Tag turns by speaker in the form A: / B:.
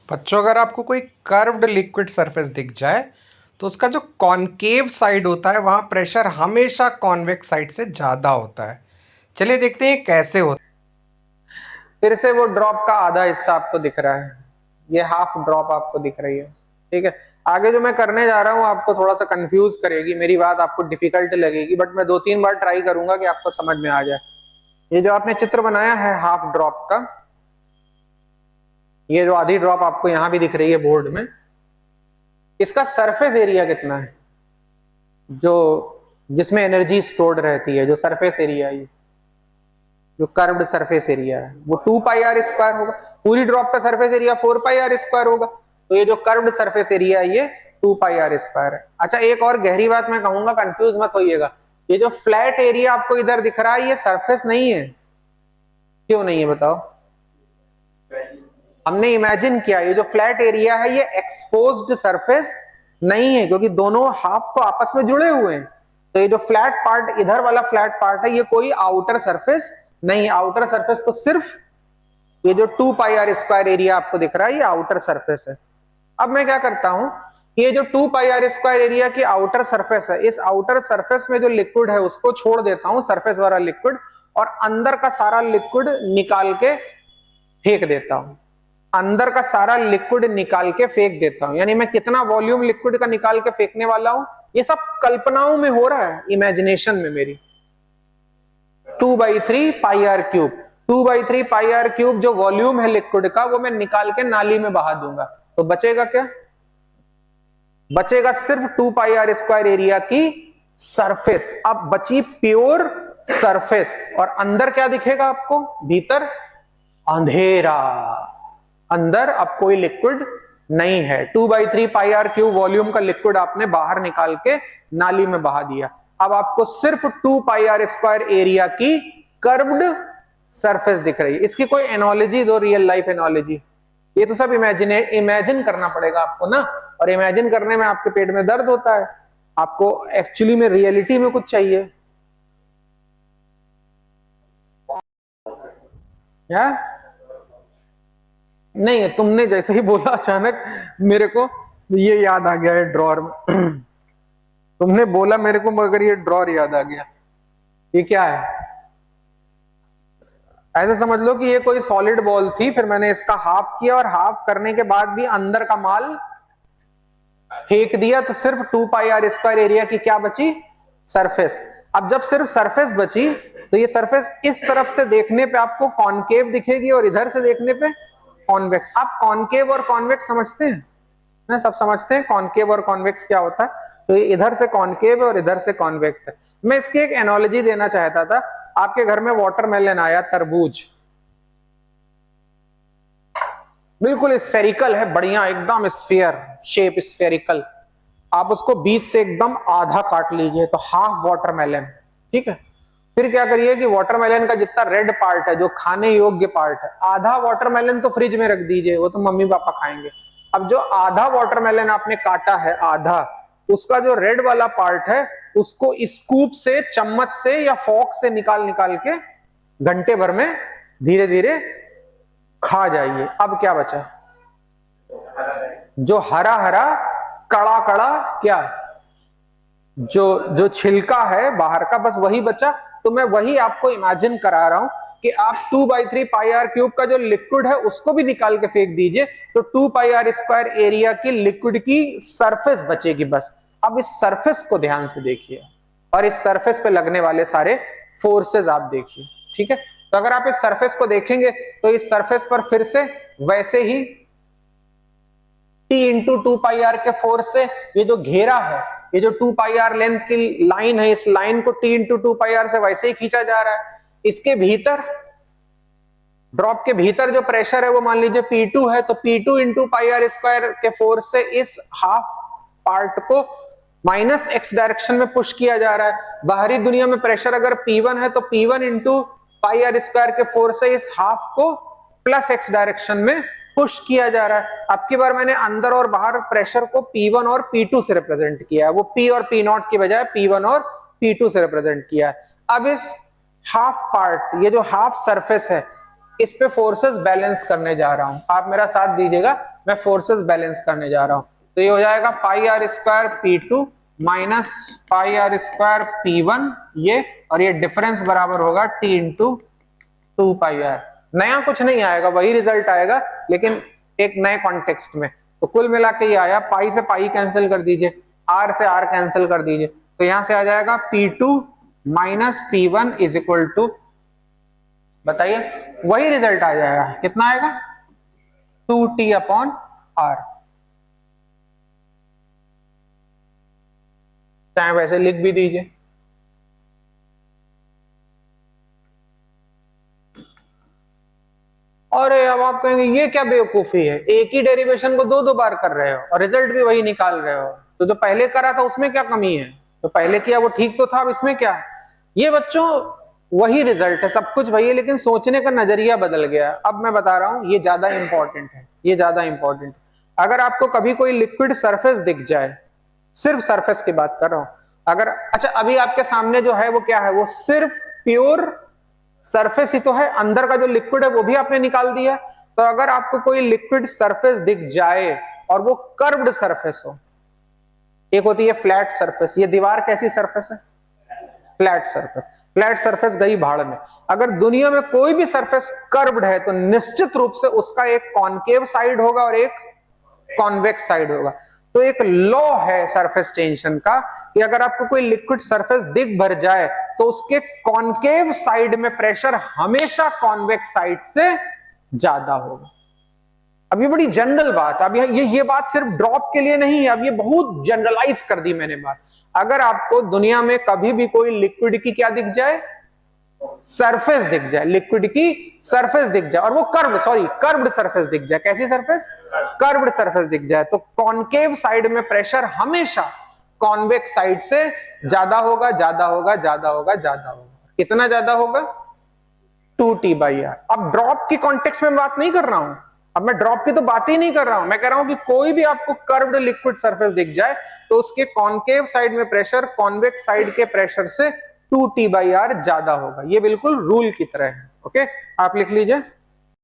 A: बच्चों, अगर आपको कोई कर्व्ड लिक्विड सरफेस दिख जाए तो उसका जो कॉनकेव साइड होता है वहाँ प्रेशर हमेशा कॉन्वेक्स साइड से ज़्यादा होता है। चलिए देखते हैं ये कैसे होता
B: फिर से वो ड्रॉप का आधा हिस्सा आपको दिख रहा है, ये हाफ ड्रॉप आपको दिख रही है। ठीक है, आगे जो मैं करने जा रहा हूँ आपको थोड़ा सा कंफ्यूज करेगी, मेरी बात आपको डिफिकल्ट लगेगी, बट मैं 2-3 बार ट्राई करूंगा कि आपको समझ में आ जाए। ये जो आपने चित्र बनाया है हाफ ड्रॉप का, ये जो आधी ड्रॉप आपको यहां भी दिख रही है बोर्ड में, इसका सरफेस एरिया कितना है, जो जिसमें एनर्जी स्टोर्ड रहती है, जो सरफेस एरिया है, जो कर्व्ड सरफेस एरिया है, वो 2πr² होगा। पूरी ड्रॉप का सरफेस एरिया 4πr² होगा, तो ये जो कर्व्ड सरफेस एरिया है ये 2πr² है। अच्छा, एक और गहरी बात मैं कहूंगा, कंफ्यूज मत होइएगा, ये जो फ्लैट एरिया आपको इधर दिख रहा है ये सरफेस नहीं है। क्यों नहीं है बताओ? हमने इमेजिन किया ये जो फ्लैट एरिया है ये एक्सपोज्ड सरफेस नहीं है, क्योंकि दोनों हाफ तो आपस में जुड़े हुए हैं। तो ये जो फ्लैट पार्ट, इधर वाला फ्लैट पार्ट है, ये कोई आउटर सरफेस नहीं है। आउटर सरफेस तो सिर्फ ये जो 2πr² एरिया आपको दिख रहा है ये आउटर सरफेस है। अब मैं क्या करता हूं, ये जो 2πr² एरिया की आउटर सरफेस है, इस आउटर सरफेस में जो लिक्विड है उसको छोड़ देता हूं, सरफेस वाला लिक्विड, और अंदर का सारा लिक्विड निकाल के फेंक देता हूं। अंदर का सारा लिक्विड निकाल के फेंक देता हूं, यानी मैं कितना वॉल्यूम लिक्विड का निकाल के फेंकने वाला हूं, ये सब कल्पनाओं में हो रहा है, इमेजिनेशन में मेरी। 2/3πr³, 2/3πr³ जो वॉल्यूम है लिक्विड का, वो मैं निकाल के नाली में बहा दूंगा, तो बचेगा क्या? बचेगा सिर्फ 2πr² एरिया की सरफेस। अब बची प्योर सरफेस, और अंदर क्या दिखेगा आपको? भीतर अंधेरा, अंदर अब कोई लिक्विड नहीं है। 2/3πr³ वॉल्यूम का लिक्विड आपने बाहर निकाल के नाली में बहा दिया। अब आपको सिर्फ 2πr² एरिया की कर्व्ड सरफेस दिख रही है। इसकी कोई एनोलॉजी दो, रियल लाइफ एनोलॉजी। ये तो सब इमेजिन करना पड़ेगा आपको ना, और इमेजिन करने में आपके पेट में दर्द होता है। आपको एक्चुअली में रियलिटी में कुछ चाहिए या नहीं? तुमने जैसे ही बोला अचानक मेरे को ये याद आ गया है ड्रॉर में। तुमने बोला मेरे को, मगर ये ड्रॉर याद आ गया। ये क्या है? ऐसे समझ लो कि ये कोई सॉलिड बॉल थी, फिर मैंने इसका हाफ किया, और हाफ करने के बाद भी अंदर का माल फेंक दिया, तो सिर्फ 2πr² एरिया की क्या बची? सरफेस। अब जब सिर्फ सरफेस बची, तो ये सरफेस इस तरफ से देखने पे आपको कॉनकेव दिखेगी और इधर से देखने पे कॉन्वेक्स। आप कॉनकेव और कॉन्वेक्स समझते हैं ना? सब समझते हैं कॉनकेव और कॉन्वेक्स क्या होता है। तो ये इधर से कॉनकेव है और इधर से कॉन्वेक्स है। मैं इसकी एक एनोलॉजी देना चाहता था। आपके घर में वाटरमेलन आया, तरबूज, बिल्कुल स्फेरिकल है, बढ़िया एकदम स्फीयर शेप, स्फेरिकल। आप उसको बीच से एकदम आधा काट लीजिए, तो हाफ वाटरमेलन। ठीक है, फिर क्या करिए कि वाटरमेलन का जितना रेड पार्ट है, जो खाने योग्य पार्ट है, आधा वाटरमेलन तो फ्रिज में रख दीजिए, वो तो मम्मी पापा खाएंगे। अब जो आधा वाटरमेलन आपने काटा है, आधा, उसका जो रेड वाला पार्ट है, उसको स्कूप से, चम्मच से या फोक से निकाल निकाल के घंटे भर में धीरे धीरे खा जाइए। अब क्या बचा? जो हरा हरा कड़ा कड़ा, क्या, जो छिलका है बाहर का, बस वही बचा। तो मैं वही आपको इमेजिन करा रहा हूं कि आप 2/3πr³ का जो लिक्विड है उसको भी निकाल के फेंक दीजिए, तो 2πr² एरिया की लिक्विड की सरफेस बचेगी बस। अब इस सरफेस को ध्यान से देखिए, और इस सरफेस पे लगने वाले सारे फोर्सेस आप देखिए। ठीक है, तो अगर आप इस सरफेस को देखेंगे तो इस सरफेस पर फिर से वैसे ही T×2πr के फोर्स से ये जो घेरा है, ये जो 2πr लेंथ की लाइन है, इस लाइन को T×2πr से वैसे ही खींचा जा रहा है। इसके भीतर, ड्रॉप के भीतर जो प्रेशर है वो मान लीजिए P2 है, तो P2×πr² के फोर्स से इस हाफ पार्ट को -x डायरेक्शन में पुश किया जा रहा है। बाहरी दुनिया में प्रेशर अगर P1 है, तो P1×πr² के फोर्स से इस हाफ को +x डायरेक्शन में पुश किया जा रहा है। अब की बार मैंने अंदर और बाहर प्रेशर को P1 और P2 से रिप्रेजेंट किया है, वो P और P0 की बजाय P1 और P2 से रिप्रेजेंट किया है। अब इस हाफ पार्ट, ये जो हाफ सरफेस है, इस पे फोर्सेस बैलेंस करने जा रहा हूं, आप मेरा साथ दीजिएगा, मैं फोर्सेस बैलेंस करने जा रहा हूं। तो ये हो जाएगा pi r square P2 minus pi r square P1 ये, और ये डिफरेंस बराबर होगा T इंटू 2 पाई आर। नया कुछ नहीं आएगा, वही रिजल्ट आएगा लेकिन एक नए कॉन्टेक्स्ट में। तो कुल मिला के ये आया, पाई से पाई कैंसिल कर दीजिए, आर से आर कैंसिल कर दीजिए, तो यहां से आ जाएगा P2 minus P1 is equal to, बताइए वही रिजल्ट आ जाएगा, कितना आएगा 2T अपॉन R। चाहे वैसे लिख भी दीजिए। और अब आप कहेंगे ये क्या बेवकूफी है, एक ही डेरिवेशन को दो बार कर रहे हो और रिजल्ट भी वही निकाल रहे हो, तो जो पहले करा था उसमें क्या कमी है, तो पहले किया वो ठीक तो था, अब इसमें क्या है। ये बच्चों वही रिजल्ट है, सब कुछ वही है, लेकिन सोचने का नजरिया बदल गया। अब मैं बता रहा हूं ये ज्यादा इंपॉर्टेंट है, ये ज्यादा इंपॉर्टेंट। अगर आपको कभी कोई लिक्विड सरफेस दिख जाए, सिर्फ सरफेस की बात कर रहा हूं, अगर अच्छा अभी आपके सामने जो है वो क्या है, वो सिर्फ प्योर सरफेस ही तो है, अंदर का जो लिक्विड है वो भी आपने निकाल दिया। तो अगर आपको कोई लिक्विड सरफेस दिख जाए और वो कर्व्ड सरफेस हो, एक होती है फ्लैट सरफेस, ये दीवार कैसी सरफेस है, फ्लैट सरफेस, फ्लैट सरफेस गई भाड़ में। अगर दुनिया में कोई भी सरफेस कर्व्ड है तो निश्चित रूप से उसका एक कॉनकेव साइड होगा और एक कॉन्वेक्स साइड होगा। तो एक लॉ है सरफेस टेंशन का कि अगर आपको कोई लिक्विड सरफेस दिख भर जाए तो उसके कॉनकेव साइड में प्रेशर हमेशा कॉन्वेक्स साइड से ज्यादा होगा। अब ये बड़ी जनरल बात, अब ये बात सिर्फ ड्रॉप के लिए नहीं है, अब ये बहुत जनरलाइज कर दी मैंने बात। अगर आपको दुनिया में कभी भी कोई लिक्विड की क्या दिख जाए, सरफेस दिख जाए, लिक्विड की सरफेस दिख जाए और वो कर्व्ड सरफेस दिख जाए, कैसी सरफेस, कर्व्ड सरफेस दिख जाए, तो कॉनकेव साइड में प्रेशर हमेशा कॉन्वेक्स साइड से ज्यादा होगा, ज्यादा होगा, ज्यादा होगा, ज्यादा होगा। कितना ज्यादा होगा, 2T/R। अब ड्रॉप की कॉन्टेक्स्ट में बात नहीं कर रहा हूं, अब मैं ड्रॉप की तो बात ही नहीं कर रहा हूं, मैं कह रहा हूं कि कोई भी आपको कर्व्ड लिक्विड सरफेस दिख जाए तो उसके कॉनकेव साइड में प्रेशर कॉन्वेक्स साइड के प्रेशर से 2T/R ज्यादा होगा। ये बिल्कुल रूल की तरह है। ओके, आप लिख लीजिए।